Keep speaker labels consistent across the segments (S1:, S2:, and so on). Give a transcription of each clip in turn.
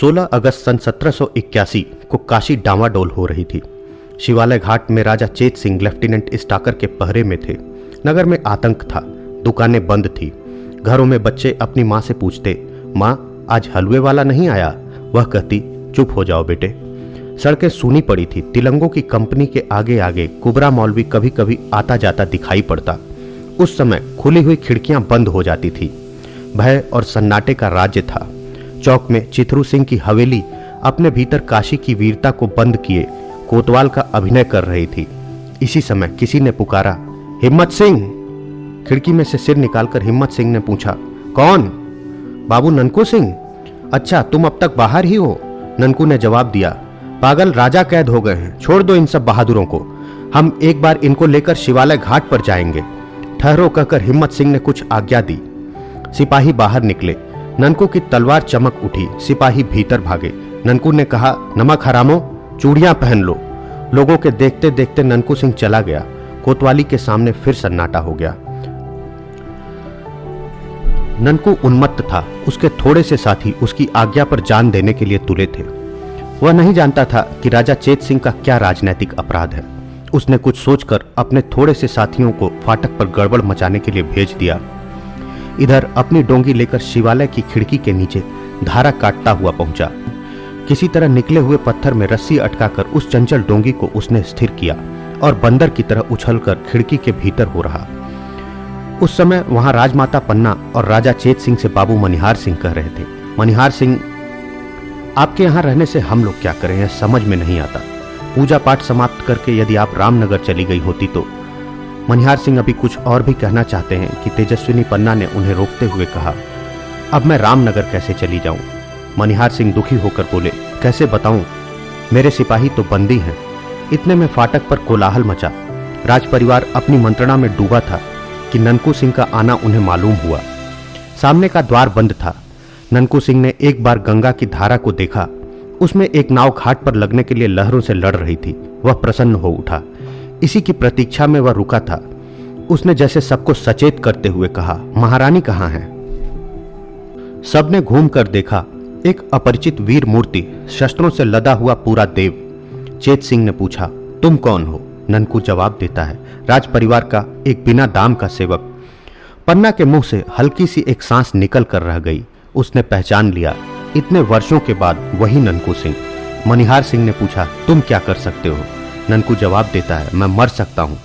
S1: 16 अगस्त सन 1781 को काशी डामाडोल हो रही थी। शिवालय घाट में राजा चेत सिंह लेफ्टिनेंट स्टाकर के पहरे में थे। नगर में आतंक था, दुकानें बंद थी। घरों में बच्चे अपनी माँ से पूछते, माँ आज हलवे वाला नहीं आया? वह कहती, चुप हो जाओ बेटे। सड़कें सूनी पड़ी थी। तिलंगों की कंपनी के आगे आगे कुबरा मौलवी कभी कभी आता जाता दिखाई पड़ता। उस समय खुली हुई खिड़कियां बंद हो जाती थी। भय और सन्नाटे का राज्य था। चौक में चिथरू सिंह की हवेली अपने भीतर काशी की वीरता को बंद किए कोतवाल का अभिनय कर रही थी। इसी समय किसी ने पुकारा, हिम्मत सिंह। खिड़की में से सिर निकालकर हिम्मत सिंह ने पूछा, कौन? बाबू ननकू सिंह। अच्छा, तुम अब तक बाहर ही हो? ननकू ने जवाब दिया, पागल, राजा कैद हो गए हैं, छोड़ दो इन सब बहादुरों को। हम एक बार इनको लेकर शिवालय घाट पर जाएंगे। ठहरो कहकर हिम्मत सिंह ने कुछ आज्ञा दी। सिपाही बाहर निकले। ननकू की तलवार चमक उठी। सिपाही भीतर भागे। ननकू ने कहा, नमक हरामो, चूड़ियां पहन लो। लोगों के देखते देखते ननकू सिंह चला गया। कोतवाली के सामने फिर सन्नाटा हो गया। ननकू उन्मत्त था। उसके थोड़े से साथी उसकी आज्ञा पर जान देने के लिए तुले थे। वह नहीं जानता था कि राजा चेत सिंह का क्या राजनैतिक अपराध है। उसने कुछ सोचकर अपने थोड़े से साथियों को फाटक पर गड़बड़ मचाने के लिए भेज दिया। इधर अपनी डोंगी लेकर शिवालय की खिड़की के नीचे धारा काटता हुआ पहुंचा। किसी तरह निकले हुए पत्थर में रस्सी अटकाकर उस चंचल डोंगी को उसने स्थिर किया और बंदर की तरह उछलकर खिड़की के भीतर हो रहा। उस समय वहां राजमाता पन्ना और राजा चेत सिंह से बाबू मनिहार सिंह कह रहे थे, मनिहार सिंह, आपके यहां रहने से हम लोग क्या करें, समझ में नहीं आता। पूजा पाठ समाप्त करके यदि आप रामनगर चली गई होती तो। मनिहार सिंह अभी कुछ और भी कहना चाहते हैं कि तेजस्विनी पन्ना ने उन्हें रोकते हुए कहा, अब मैं रामनगर कैसे चली जाऊं? मनिहार सिंह दुखी होकर बोले, कैसे बताऊं, मेरे सिपाही तो बंदी हैं। इतने में फाटक पर कोलाहल मचा। राजपरिवार अपनी मंत्रणा में डूबा था कि ननकू सिंह का आना उन्हें मालूम हुआ। सामने का द्वार बंद था। ननकू सिंह ने एक बार गंगा की धारा को देखा। उसमें एक नाव घाट पर लगने के लिए लहरों से लड़ रही थी। वह प्रसन्न हो उठा। इसी की प्रतीक्षा में वह रुका था। उसने जैसे सबको सचेत करते हुए कहा, महारानी कहाँ हैं? सबने घूम कर देखा। एक अपरिचित वीर मूर्ति, शस्त्रों से लदा हुआ पूरा देव। चेत सिंह ने पूछा, तुम कौन हो? ननकू जवाब देता है, राज परिवार का एक बिना दाम का सेवक। पन्ना के मुंह से हल्की सी एक सांस निकल कर रह गई। उसने पहचान लिया, इतने वर्षों के बाद वही ननकू सिंह। मनिहार सिंह ने पूछा, तुम क्या कर सकते हो? ननकू जवाब देता है, मैं मर सकता हूं।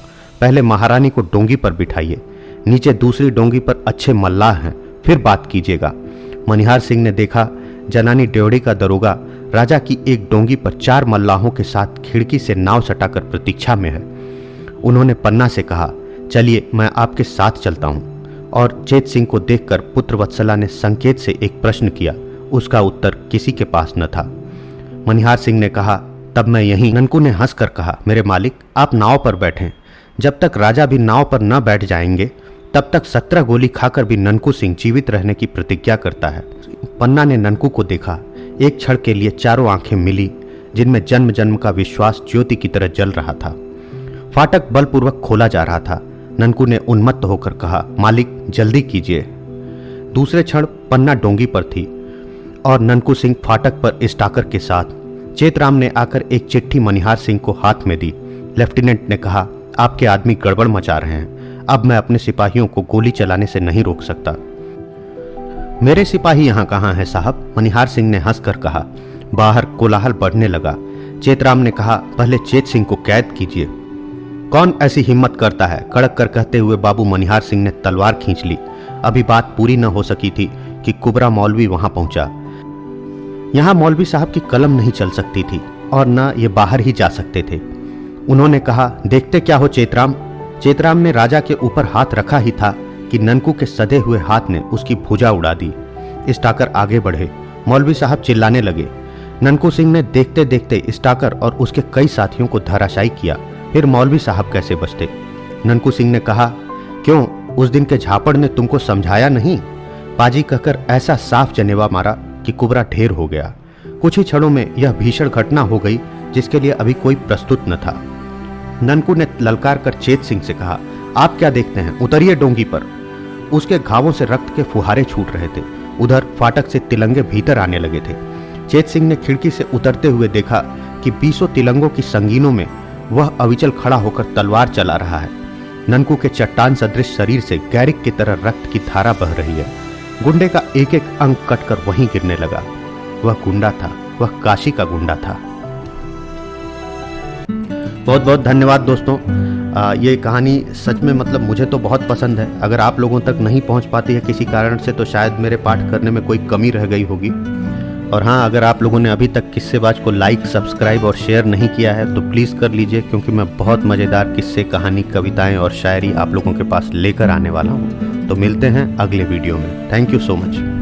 S1: पहले महारानी को डोंगी पर बिठाइए, नीचे दूसरी डोंगी पर अच्छे मल्लाह हैं, फिर बात कीजिएगा। मनिहार सिंह ने देखा, जनानी ड्योढ़ी का दरोगा राजा की एक डोंगी पर 4 मल्लाहों के साथ खिड़की से नाव सटाकर प्रतीक्षा में है। उन्होंने पन्ना से कहा, चलिए मैं आपके साथ चलता हूं। और चेत सिंह को देखकर पुत्र वत्सला ने संकेत से एक प्रश्न किया। उसका उत्तर किसी के पास न था। मनिहार सिंह ने कहा, तब मैं यहीं। ननकू ने हंसकर कहा, मेरे मालिक, आप नाव पर बैठें। जब तक राजा भी नाव पर न बैठ जाएंगे तब तक 17 गोली खाकर भी ननकू सिंह जीवित रहने की प्रतिज्ञा करता है। पन्ना ने ननकू को देखा। एक क्षण के लिए चारों आंखें मिली, जिनमें जन्म जन्म का विश्वास ज्योति की तरह जल रहा था। फाटक बलपूर्वक खोला जा रहा था। ननकू ने उन्मत्त होकर कहा, मालिक जल्दी कीजिए। दूसरे क्षण पन्ना डोंगी पर थी और ननकू सिंह फाटक पर स्टाकर के साथ। चेतराम ने आकर एक चिट्ठी मनिहार सिंह को हाथ में दी। लेफ्टिनेंट ने कहा, आपके आदमी गड़बड़ मचा रहे हैं। अब मैं अपने सिपाहियों को गोली चलाने से नहीं रोक सकता। मेरे सिपाही यहाँ कहाँ हैं साहब? मनिहार सिंह ने हंसकर कहा। बाहर कोलाहल बढ़ने लगा। चेतराम ने कहा, पहले चेत सिंह को कैद कीजिए। कौन ऐसी हिम्मत करता है? कड़क कर कहते हुए बाबू मनिहार सिंह ने तलवार खींच ली। अभी बात पूरी न हो सकी थी कि कुबरा मौलवी वहां पहुंचा। यहां मौलवी साहब की कलम नहीं चल सकती थी और न ये बाहर ही जा सकते थे। उन्होंने कहा, देखते क्या हो चेतराम? चेतराम ने राजा के ऊपर हाथ रखा ही था कि ननकू के सधे हुए हाथ ने उसकी भुजा उड़ा दी। स्टाकर आगे बढ़े। मौलवी साहब चिल्लाने लगे। ननकू सिंह ने देखते देखते स्टाकर और उसके कई साथियों को धराशायी किया। फिर मौलवी साहब कैसे बचते? ननकू सिंह ने कहा, क्यों, उस दिन के झापड़ ने तुमको समझाया नहीं? पाजी कहकर ऐसा साफ जनेवा मारा कि कुबरा ढेर हो गया। कुछ ही क्षणों में यह भीषण घटना हो गई जिसके लिए अभी कोई प्रस्तुत न था। ननकू ने ललकार कर चेत सिंह से कहा, आप क्या देखते हैं, उतरिए डोंगी पर। उसके घावों से रक्त के फुहारे छूट रहे थे। उधर फाटक से तिलंगे भीतर आने लगे थे। चेत सिंह ने खिड़की से उतरते हुए देखा कि 20 तिलंगों की संगीनों में वह अविचल खड़ा होकर तलवार चला रहा है। ननकू के चट्टान सदृश शरीर से गैरिक की तरह रक्त की धारा बह रही है। गुंडे का एक एक अंग कटकर वहीं गिरने लगा। वह गुंडा था, वह काशी का गुंडा था। बहुत बहुत धन्यवाद दोस्तों। ये कहानी सच में मतलब मुझे तो बहुत पसंद है। अगर आप लोगों तक नहीं पहुंच पाती है किसी कारण से तो शायद मेरे पाठ करने में कोई कमी रह गई होगी। और हाँ, अगर आप लोगों ने अभी तक किस्सेबाज को लाइक, सब्सक्राइब और शेयर नहीं किया है तो प्लीज़ कर लीजिए, क्योंकि मैं बहुत मज़ेदार किस्से, कहानी, कविताएं और शायरी आप लोगों के पास लेकर आने वाला हूँ। तो मिलते हैं अगले वीडियो में। Thank you so much.